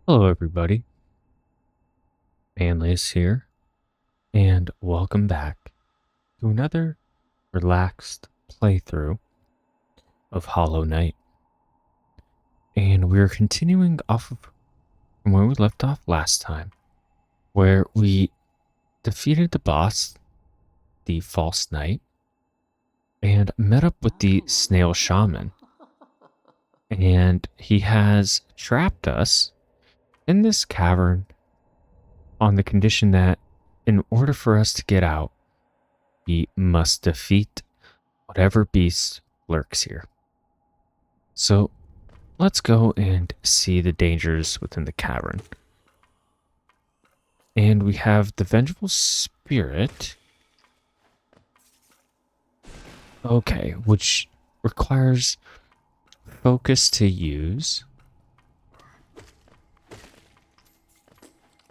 Hello, everybody. Manlius here, and welcome back to another relaxed playthrough of Hollow Knight. And we're continuing off of from where we left off last time, where we defeated the boss, the False Knight, and met up with the Snail Shaman. And he has trapped us in this cavern on the condition that in order for us to get out, we must defeat whatever beast lurks here. So let's go and see the dangers within the cavern. And we have the Vengeful Spirit. Okay, which requires focus to use.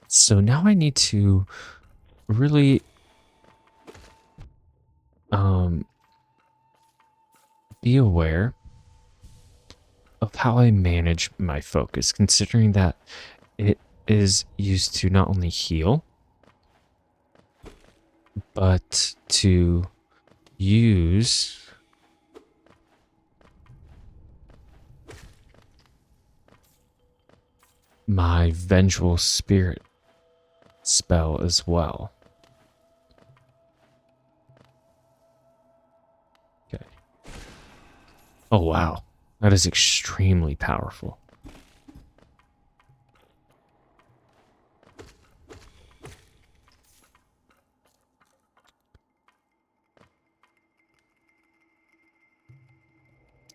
So now I need to really be aware of how I manage my focus, considering that it is used to not only heal, but to use my Vengeful Spirit spell as well. Okay. Oh, wow. That is extremely powerful.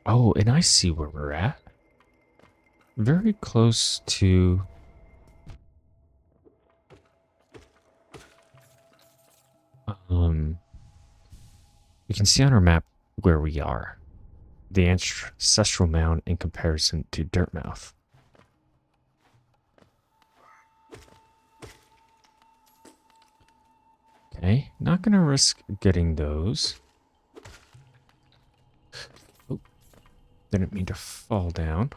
Oh, and I see where we're at. Very close to... you can see on our map where we are. The Ancestral Mound in comparison to Dirtmouth. Okay, not gonna risk getting those. Oh, didn't mean to fall down.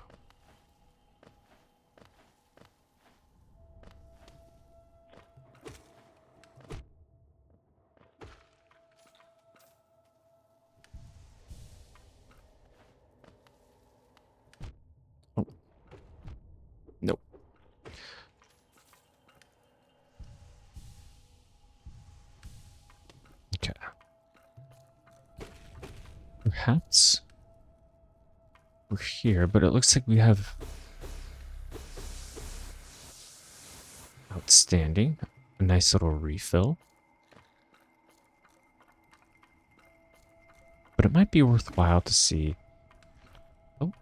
Oh, nope. Okay. Perhaps we're here, but it looks like we have outstanding. A nice little refill. But it might be worthwhile to see. Oh.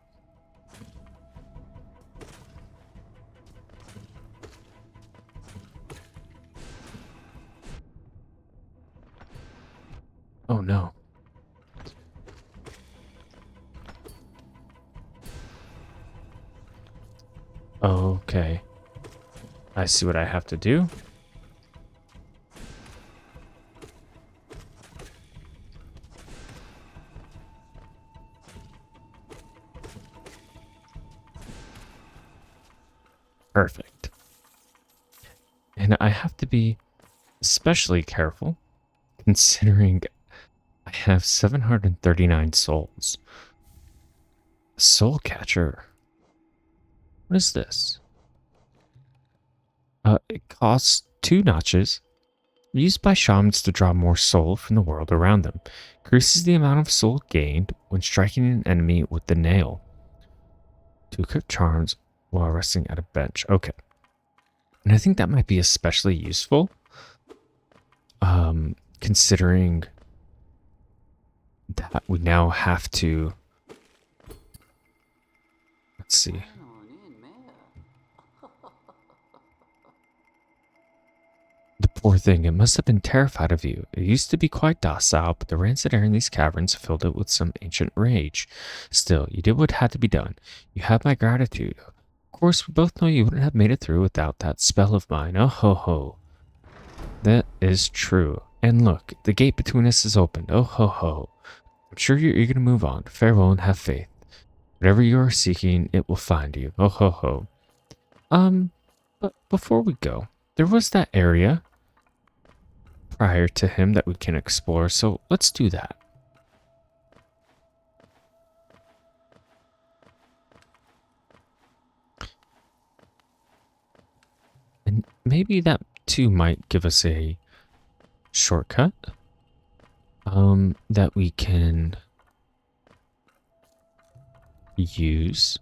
Oh no. Okay. I see what I have to do. Perfect. And I have to be especially careful considering I have 739 souls. Soul Catcher. What is this? It costs 2 notches. Used by shamans to draw more soul from the world around them. Increases the amount of soul gained when striking an enemy with the nail. To equip charms while resting at a bench. Okay. And I think that might be especially useful. Considering that we now have to... Let's see. The poor thing, it must have been terrified of you. It used to be quite docile, but the rancid air in these caverns filled it with some ancient rage. Still, you did what had to be done. You have my gratitude. Of course, we both know you wouldn't have made it through without that spell of mine. Oh ho ho. That is true. And look, the gate between us is opened. Oh ho ho. I'm sure you're eager to move on. Farewell and have faith. Whatever you are seeking, it will find you. Oh ho ho. But before we go, there was that area prior to him that we can explore, so let's do that. And maybe that too might give us a shortcut that we can use.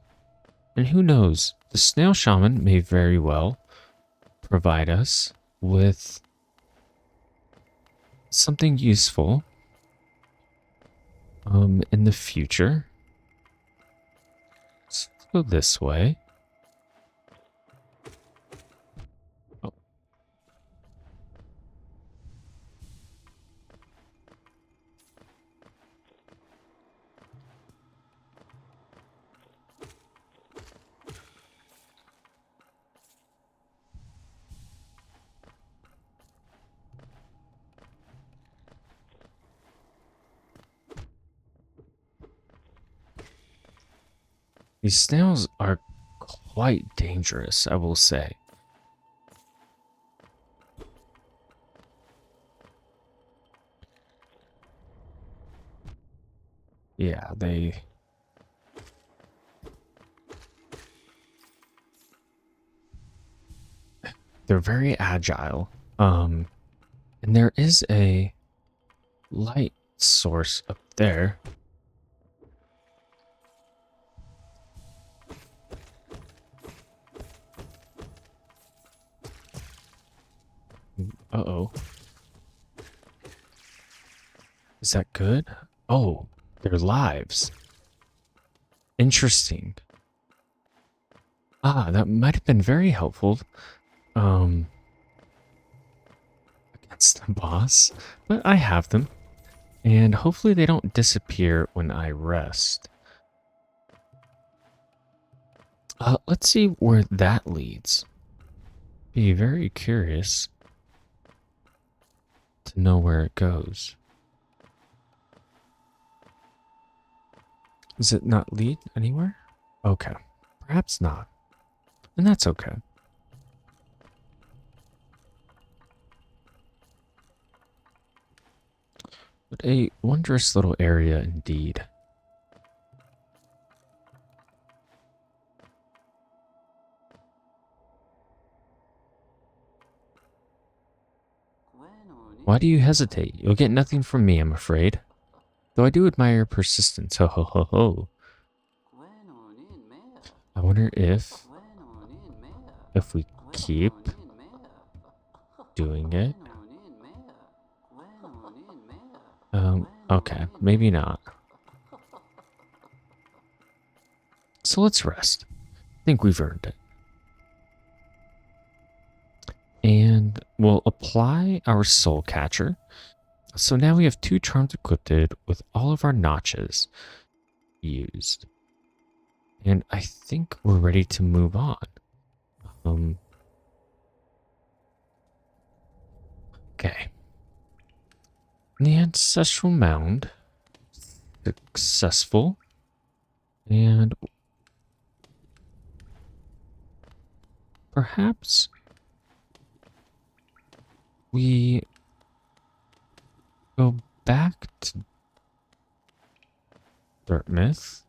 And who knows, the snail shaman may very well provide us with something useful in the future. So let's go this way. Oh. These snails are quite dangerous, I will say. Yeah, they're very agile. And there is a light source up there. Uh-oh. Is that good? Oh, their lives. Interesting. Ah, that might have been very helpful. Against the boss. But I have them. And hopefully they don't disappear when I rest. Let's see where that leads. Be very curious to know where it goes. Does it not lead anywhere? Okay. Perhaps not. And that's okay. But a wondrous little area indeed. Why do you hesitate? You'll get nothing from me, I'm afraid. Though I do admire your persistence. Ho ho ho ho. I wonder if we keep doing it. Okay, maybe not. So let's rest. I think we've earned it. And we'll apply our soul catcher. So now we have 2 charms equipped with all of our notches used. And I think we're ready to move on. Okay. The ancestral mound. Successful. And perhaps we go back to Dirtmouth,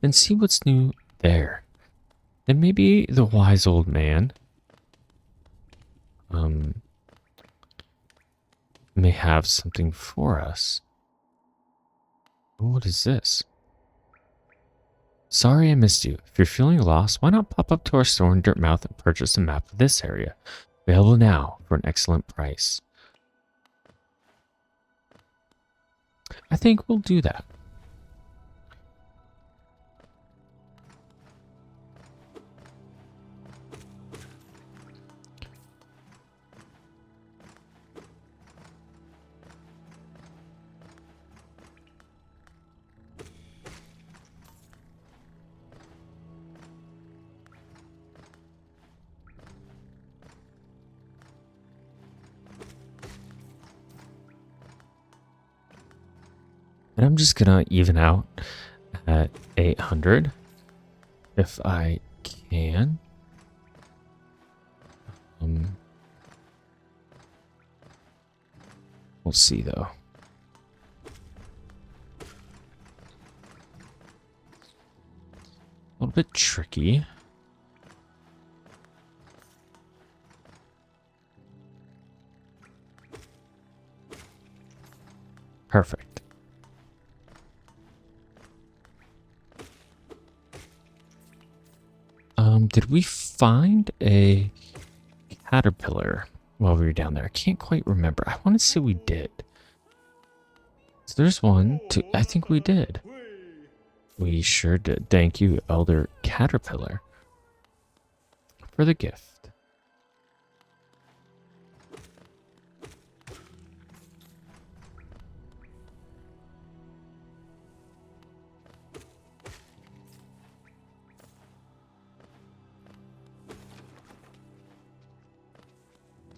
and see what's new there. And maybe the wise old man may have something for us. What is this? Sorry I missed you. If you're feeling lost, why not pop up to our store in Dirtmouth and purchase a map of this area? Available now for an excellent price. I think we'll do that. And I'm just gonna even out at 800 if I can. Um, we'll see though. A little bit tricky. Perfect. Did we find a caterpillar while we were down there? I can't quite remember. I want to say we did. So there's one, two. I think we did. We sure did. Thank you, Elder Caterpillar, for the gift.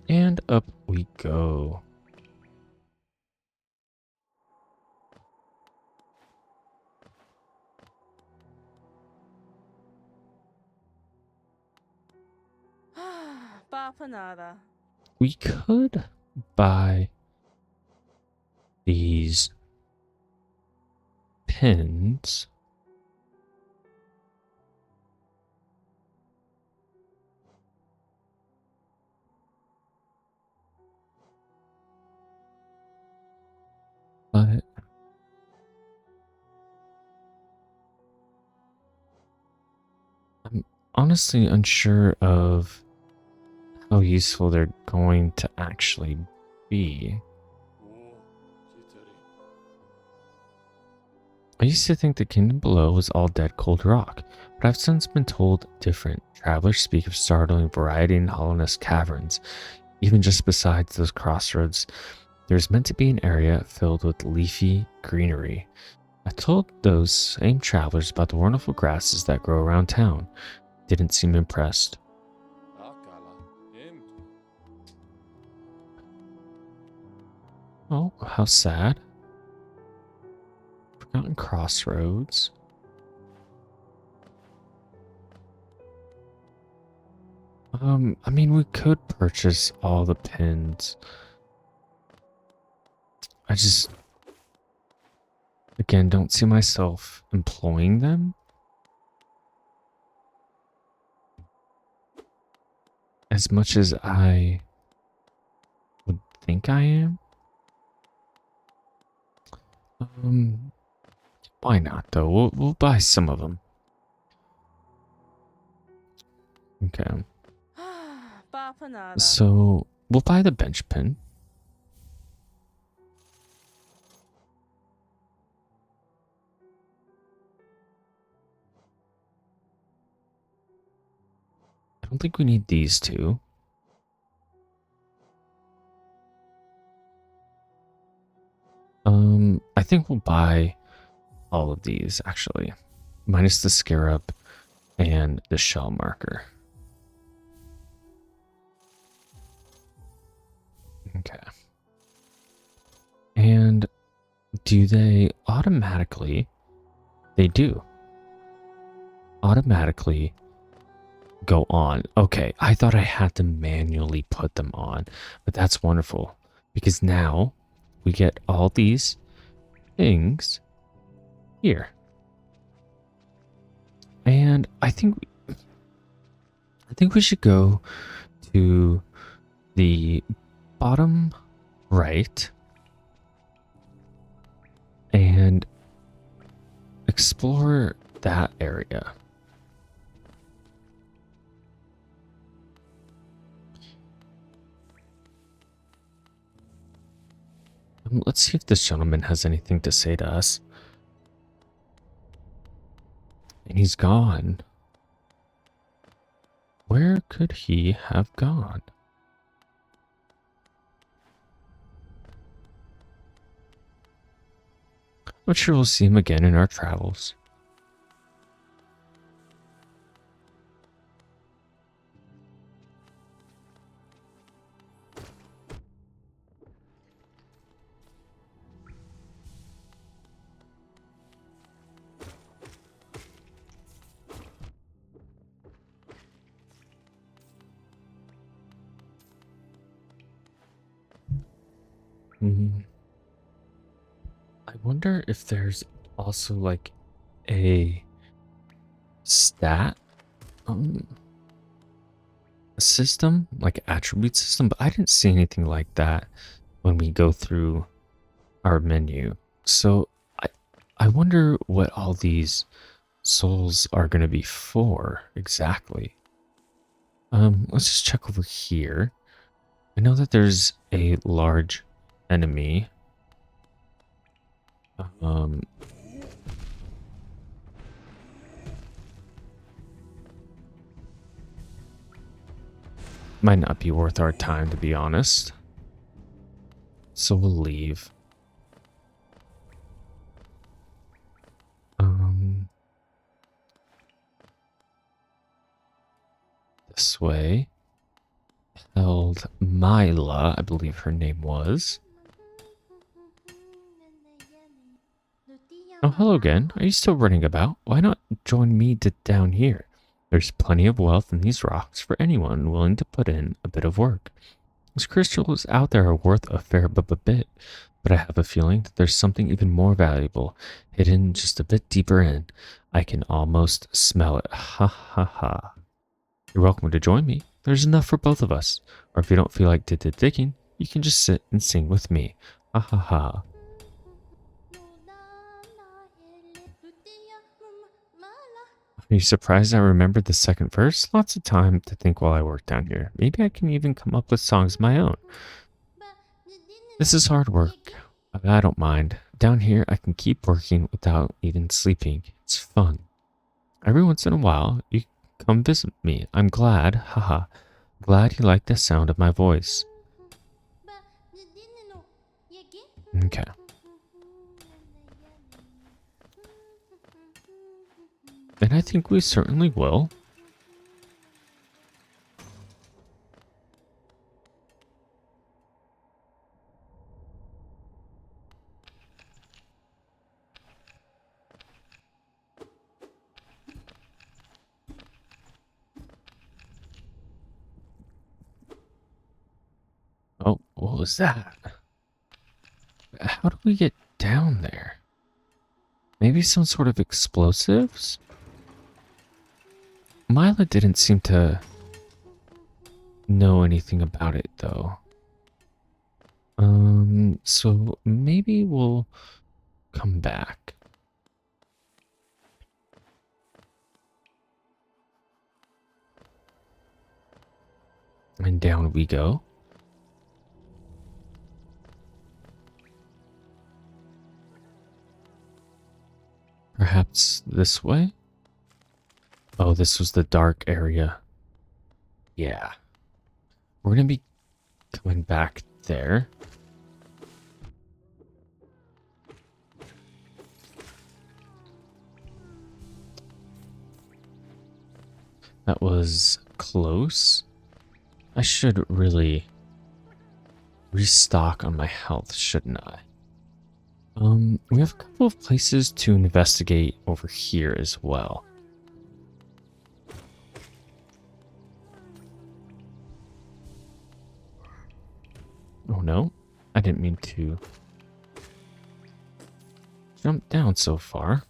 And up we go. Bapanada. We could buy these pins. But I'm honestly unsure of how useful they're going to actually be. I used to think the kingdom below was all dead cold rock, but I've since been told different. Travelers speak of startling variety in Hallownest caverns. Even just besides those crossroads, there's meant to be an area filled with leafy greenery. I told those same travelers about the wonderful grasses that grow around town. Didn't seem impressed. Oh, how sad. Forgotten crossroads. I mean, we could purchase all the pins. I just, again, don't see myself employing them as much as I would think I am. Um, why not though? We'll buy some of them. Okay. Bapanada. So we'll buy the bench pin. I don't think we need these two. I think we'll buy all of these actually, minus the scarab and the shell marker. Okay. And do they automatically? They do. Automatically go on. Okay, I thought I had to manually put them on, but that's wonderful because now we get all these things here. And I think we should go to the bottom right and explore that area. Let's see if this gentleman has anything to say to us. And he's gone. Where could he have gone? I'm sure we'll see him again in our travels. I wonder if there's also like a stat um, system, like attribute system, but I didn't see anything like that when we go through our menu. So I I wonder what all these souls are going to be for exactly. Let's just check over here. I know that there's a large enemy. Um, might not be worth our time, to be honest. So we'll leave. Um, this way. Held Mila, I believe her name was. Oh, hello again. Are you still running about? Why not join me down here? There's plenty of wealth in these rocks for anyone willing to put in a bit of work. These crystals out there are worth a fair bit, but I have a feeling that there's something even more valuable hidden just a bit deeper in. I can almost smell it. Ha ha ha. You're welcome to join me. There's enough for both of us. Or if you don't feel like digging, you can just sit and sing with me. Ha ha ha. Are you surprised I remembered the second verse? Lots of time to think while I work down here. Maybe I can even come up with songs of my own. This is hard work, but I don't mind. Down here, I can keep working without even sleeping. It's fun. Every once in a while, you come visit me. I'm glad, haha, glad you like the sound of my voice. Okay. And I think we certainly will. Oh, what was that? How do we get down there? Maybe some sort of explosives? Mila didn't seem to know anything about it, though. So maybe we'll come back. And down we go. Perhaps this way? Oh, this was the dark area. Yeah. We're gonna be coming back there. That was close. I should really restock on my health, shouldn't I? We have a couple of places to investigate over here as well. Oh no, I didn't mean to jump down so far.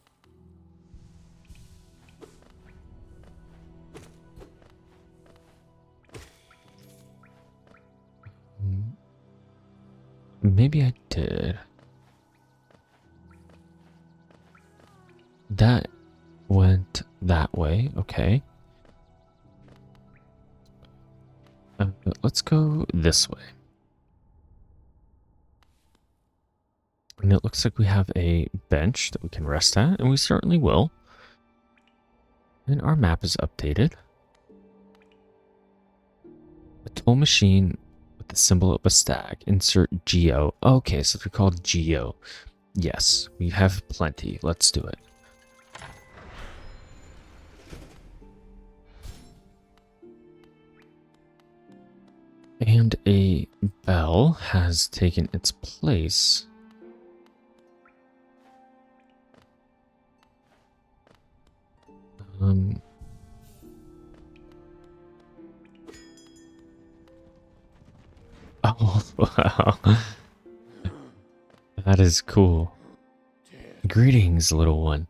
Maybe I did. That went that way, okay. Let's go this way. And it looks like we have a bench that we can rest at, and we certainly will. And our map is updated. A toll machine with the symbol of a stag. Insert Geo. Okay, so they're called Geo. Yes, we have plenty. Let's do it. And a bell has taken its place. Oh, wow. That is cool. Greetings, little one.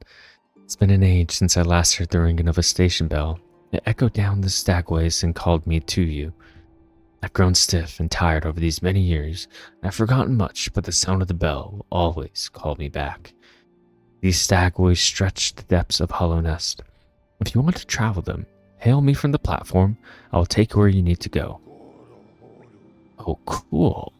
It's been an age since I last heard the ringing of a station bell. It echoed down the stagways and called me to you. I've grown stiff and tired over these many years, and I've forgotten much, but the sound of the bell will always call me back. These stagways stretch the depths of Hallownest. If you want to travel them, hail me from the platform. I will take you where you need to go. Oh, cool.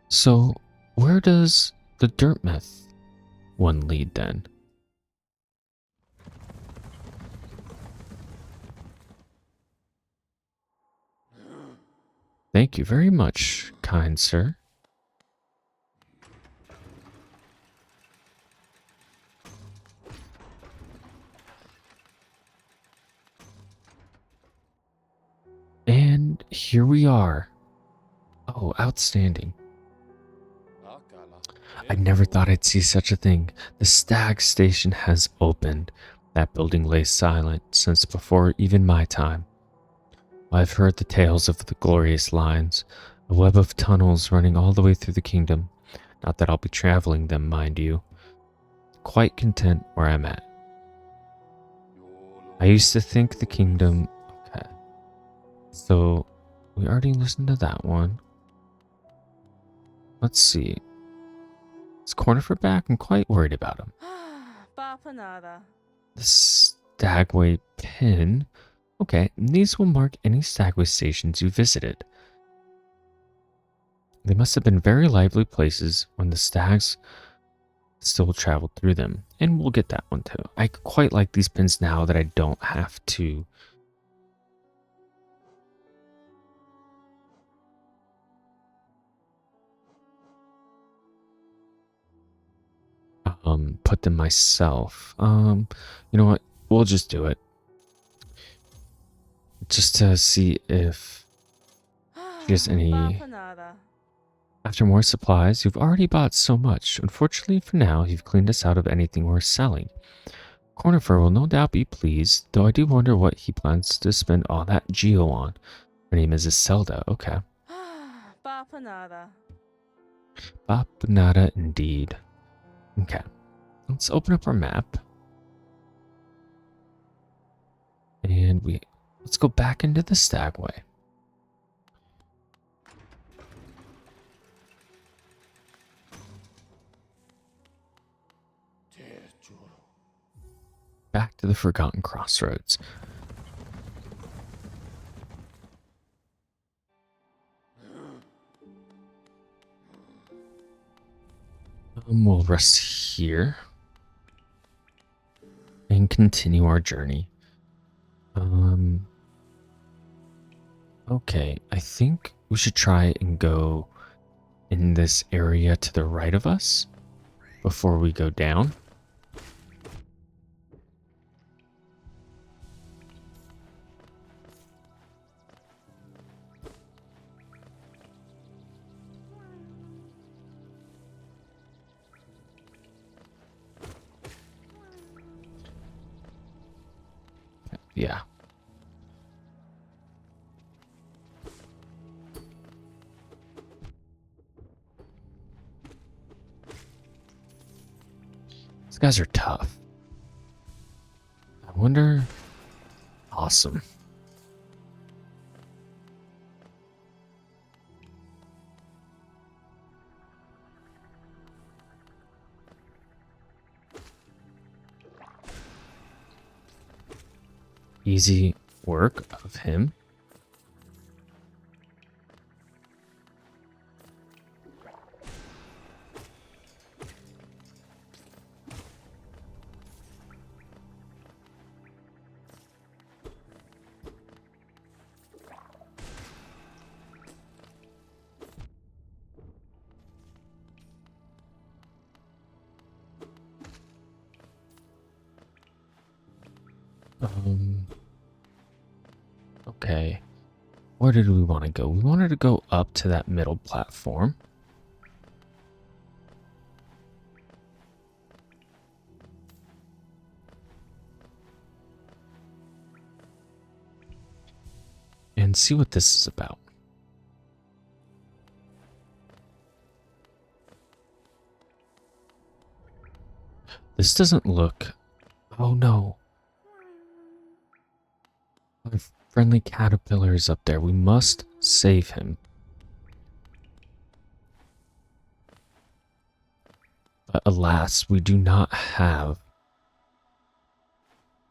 So, where does the dirt myth one lead then? Thank you very much, kind sir. And here we are. Oh, outstanding. I never thought I'd see such a thing. The Stag Station has opened. That building lay silent since before even my time. I've heard the tales of the glorious lines, a web of tunnels running all the way through the kingdom. Not that I'll be traveling them, mind you. Quite content where I'm at. I used to think the kingdom... Okay. So, we already listened to that one. Let's see. Is Cornifer back? I'm quite worried about him. Bapanada. The Stagway pin. Okay, these will mark any Stagway stations you visited. They must have been very lively places when the stags still traveled through them. And we'll get that one too. I quite like these pins now that I don't have to put them myself. You know what? We'll just do it. Just to see if she has any... Bapanada. After more supplies, you've already bought so much. Unfortunately for now, you've cleaned us out of anything worth selling. Cornifer will no doubt be pleased, though I do wonder what he plans to spend all that geo on. Her name is Zelda, okay. Bapanada. Bapanada indeed. Okay, let's open up our map. And let's go back into the Stagway. Back to the Forgotten Crossroads. We'll rest here and continue our journey. Okay, I think we should try and go in this area to the right of us before we go down. Yeah. These guys are tough. I wonder... Awesome. Easy work of him. Okay. Where did we want to go? We wanted to go up to that middle platform. And see what this is about. This doesn't look... Oh no. Our friendly caterpillar is up there. We must save him. But alas, we do not have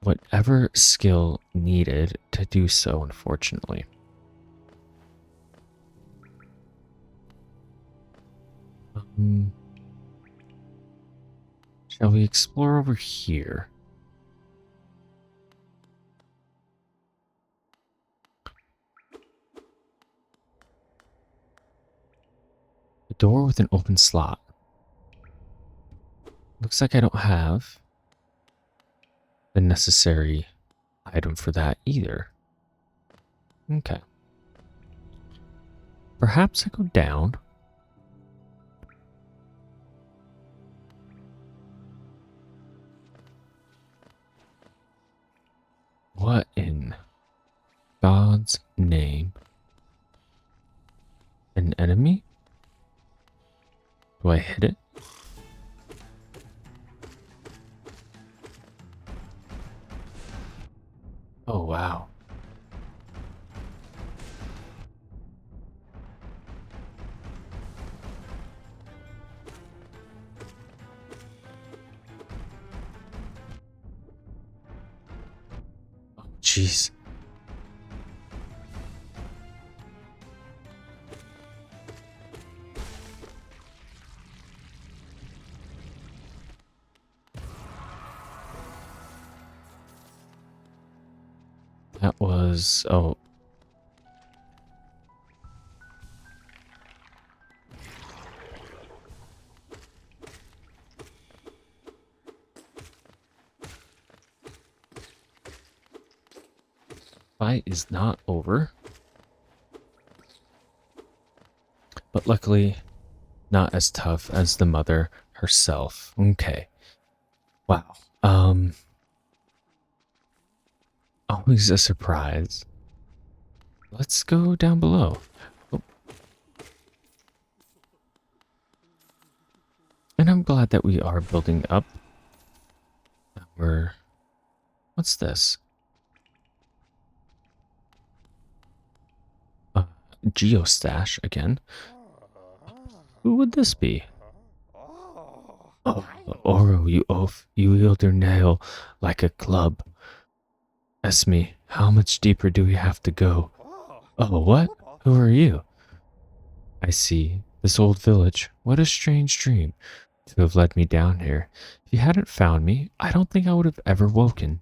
whatever skill needed to do so, unfortunately. Shall we explore over here? A door with an open slot. Looks like I don't have the necessary item for that either. Okay. Perhaps I go down. What in God's name? An enemy? Do I hit it? Oh, wow. Oh, jeez. That was... Oh. Fight is not over. But luckily, not as tough as the mother herself. Okay. Wow. Always a surprise. Let's go down below. Oh. And I'm glad that we are building up. What's this? Geostash again. Who would this be? Oh, Oro, you oaf. You wield your nail like a club. Esme, how much deeper do we have to go? Oh, what? Who are you? I see. This old village. What a strange dream to have led me down here. If you hadn't found me, I don't think I would have ever woken.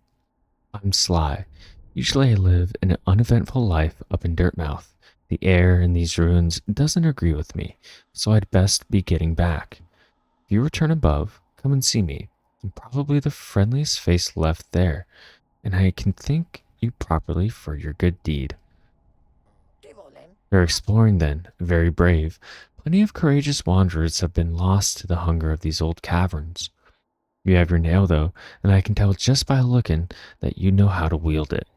I'm Sly. Usually I live an uneventful life up in Dirtmouth. The air in these ruins doesn't agree with me, so I'd best be getting back. If you return above, come and see me. I'm probably the friendliest face left there, and I can thank you properly for your good deed. You're exploring then, very brave. Plenty of courageous wanderers have been lost to the hunger of these old caverns. You have your nail though, and I can tell just by looking that you know how to wield it.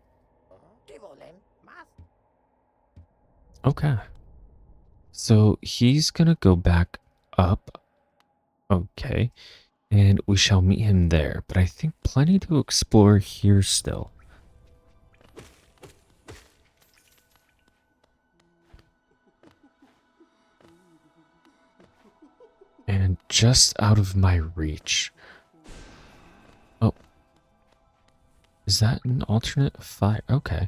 Okay. So he's gonna go back up. Okay. And we shall meet him there, but I think plenty to explore here still. And just out of my reach. Oh. Is that an alternate fire? Okay.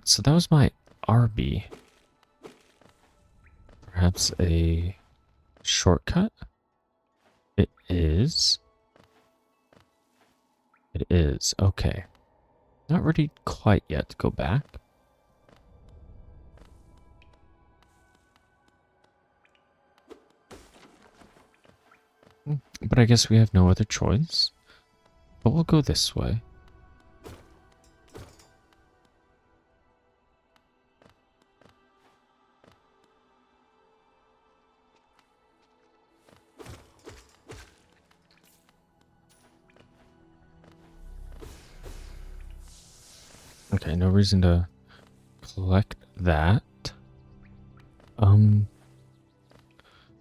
So that was my RB. Perhaps a shortcut? It is. It is. Okay. Not ready quite yet to go back. But I guess we have no other choice. But we'll go this way. Okay, no reason to collect that.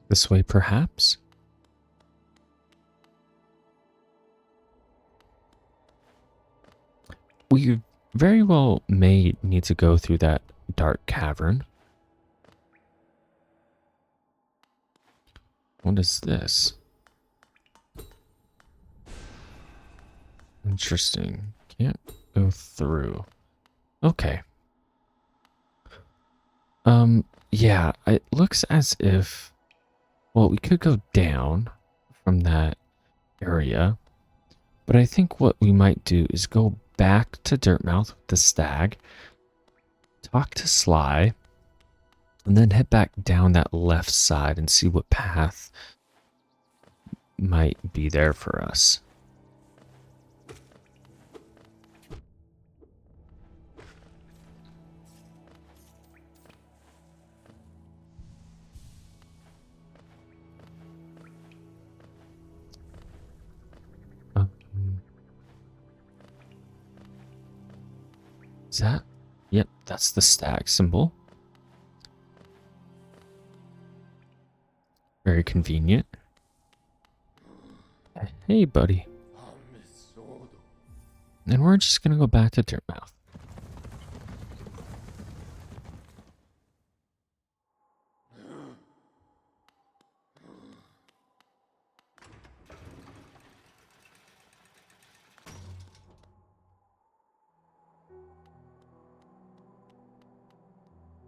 This way perhaps? we very well may need to go through that dark cavern. What is this? Interesting. Can't go through. Okay. Yeah, it looks as if, well, we could go down from that area, but I think what we might do is go back to Dirtmouth with the stag, talk to Sly, and then head back down that left side and see what path might be there for us. Um, is that? Yep, that's the stag symbol. Very convenient. Hey, buddy. And we're just gonna go back to Dirtmouth.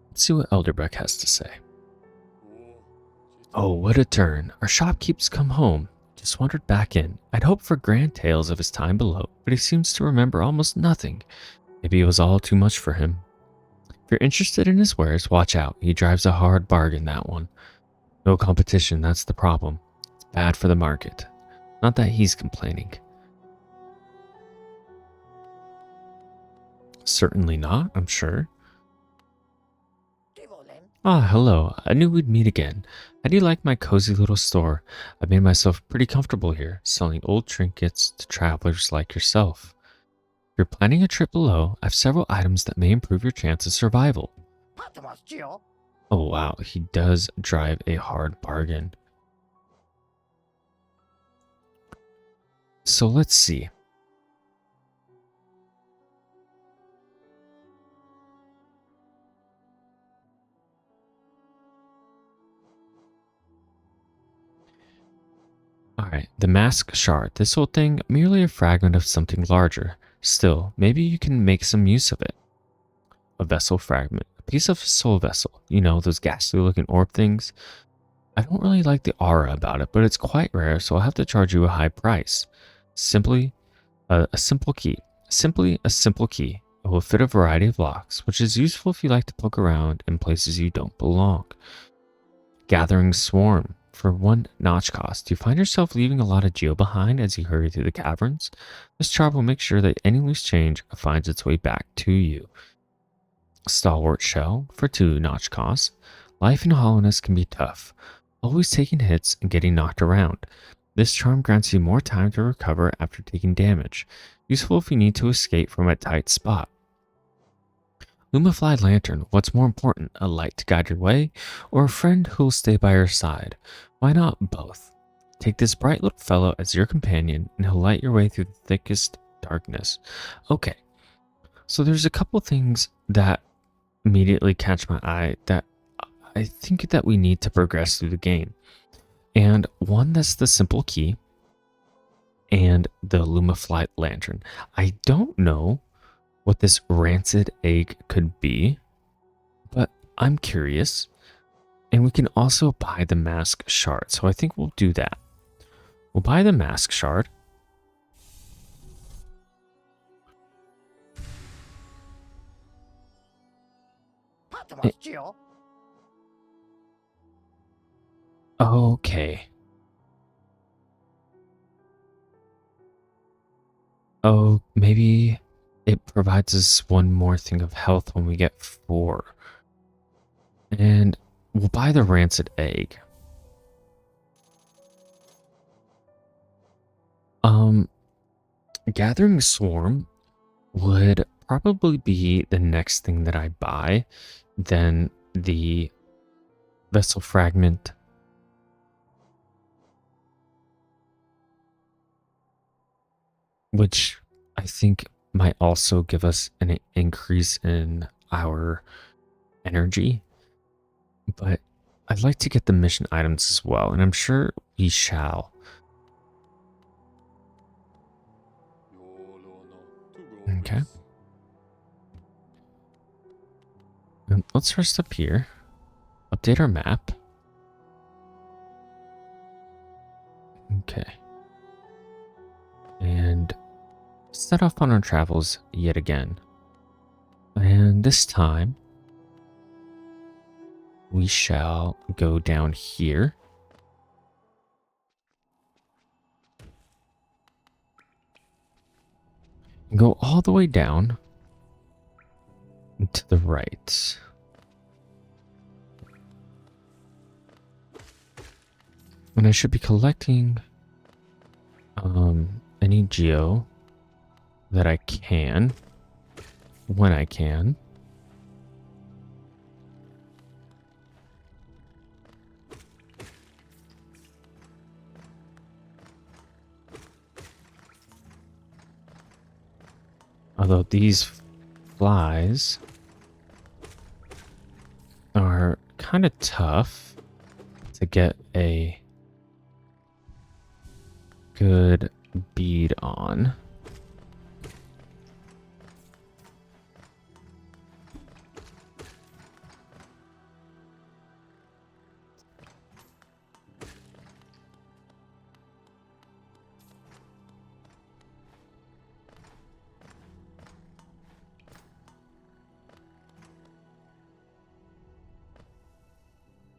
Let's see what Elderbrook has to say. Oh, what a turn. Our shopkeep's come home. Just wandered back in. I'd hoped for grand tales of his time below, but he seems to remember almost nothing. Maybe it was all too much for him. If you're interested in his wares, watch out. He drives a hard bargain, that one. No competition, that's the problem. It's bad for the market. Not that he's complaining. Certainly not, I'm sure. Ah, hello. I knew we'd meet again. How do you like my cozy little store? I've made myself pretty comfortable here, selling old trinkets to travelers like yourself. If you're planning a trip below, I have several items that may improve your chance of survival. Oh wow, he does drive a hard bargain. So let's see. Alright, the mask shard. This whole thing, merely a fragment of something larger. Still, maybe you can make some use of it. A vessel fragment. A piece of soul vessel. You know, those ghastly looking orb things. I don't really like the aura about it, but it's quite rare, so I'll have to charge you a high price. Simply a simple key. Simply a simple key. It will fit a variety of locks, which is useful if you like to poke around in places you don't belong. Gathering Swarm. For one notch cost, you find yourself leaving a lot of geo behind as you hurry through the caverns. This charm will make sure that any loose change finds its way back to you. Stalwart Shell. For 2 notch cost. Life in Hallownest can be tough, always taking hits and getting knocked around. This charm grants you more time to recover after taking damage, useful if you need to escape from a tight spot. Lumafly Lantern. What's more important, a light to guide your way, or a friend who'll stay by your side? Why not both? Take this bright little fellow as your companion, and he'll light your way through the thickest darkness. Okay, so there's a couple things that immediately catch my eye that I think that we need to progress through the game. And one that's the simple key, and the Lumaflight Lantern. I don't know what this rancid egg could be, but I'm curious. And we can also buy the mask shard. So I think we'll do that. We'll buy the mask shard. Okay. Oh, maybe it provides us one more thing of health when we get 4. And we'll buy the rancid egg. Gathering Swarm would probably be the next thing that I buy. Then the vessel fragment. Which I think might also give us an increase in our energy. But I'd like to get the mission items as well, and I'm sure we shall. Okay. And let's rest up here. Update our map. Okay. And set off on our travels yet again. And this time, we shall go down here. And go all the way down to the right. And I should be collecting any geo that I can when I can. Although these flies are kind of tough to get a good bead on.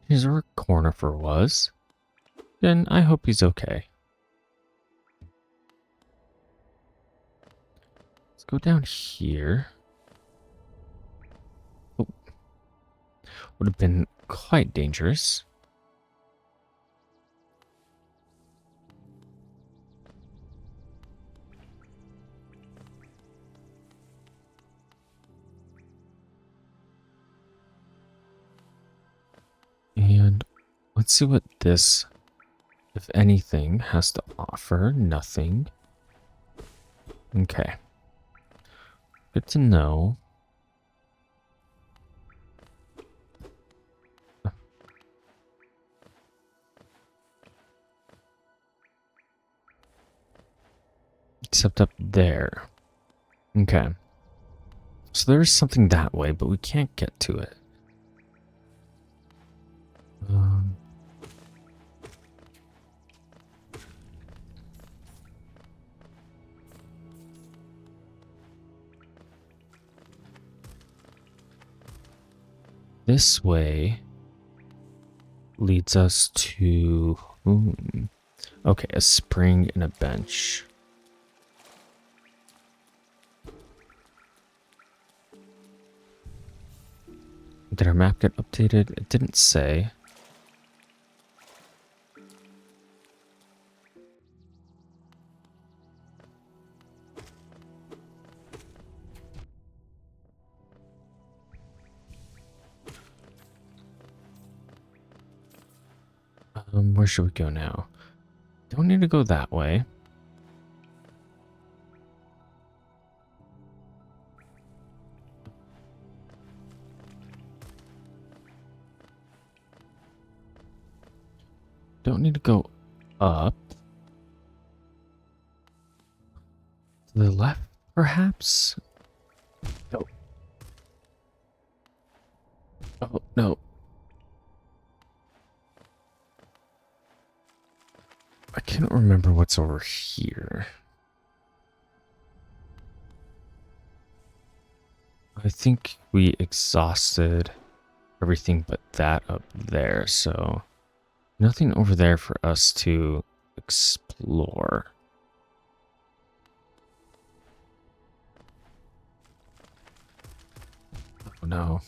Here's where Cornifer was. Then I hope he's okay. Let's go down here. Oh, would have been quite dangerous. And let's see what this, if anything, has to offer. Nothing. Okay. Good to know. Except up there. Okay. So there's something that way, but we can't get to it. This way leads us to... okay, a spring and a bench. Did our map get updated? It didn't say. Where should we go now? Don't need to go that way. Don't need to go up. To the left, perhaps? No. Oh, no. I can't remember what's over here. I think we exhausted everything but that up there, so nothing over there for us to explore. Oh no.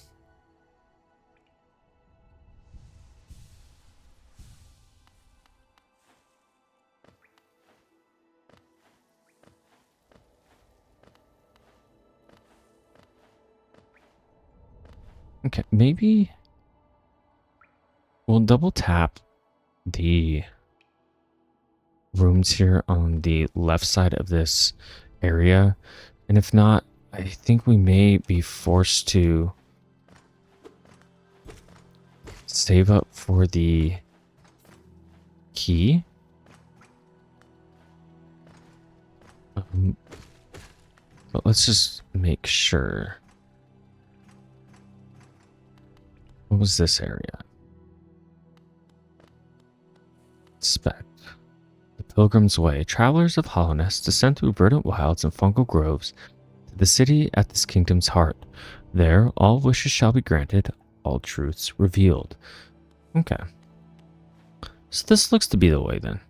Okay, maybe we'll double tap the rooms here on the left side of this area And if not, I think we may be forced to save up for the key. But let's just make sure. What was this area? Inspect. The Pilgrim's Way. Travelers of Hallownest descend through verdant wilds and fungal groves to the city at this kingdom's heart. There, all wishes shall be granted, all truths revealed. Okay. So this looks to be the way then.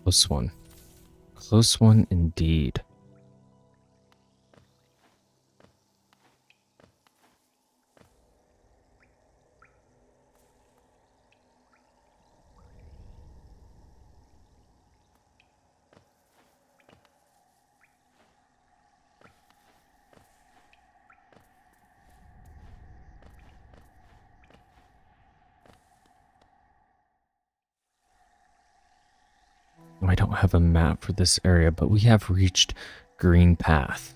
Close one. Close one indeed. I don't have a map for this area, but we have reached Green Path.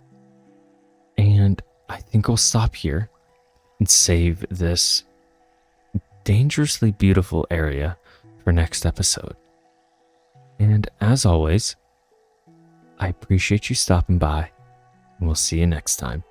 And I think I'll stop here and save this dangerously beautiful area for next episode. And as always, I appreciate you stopping by, and we'll see you next time.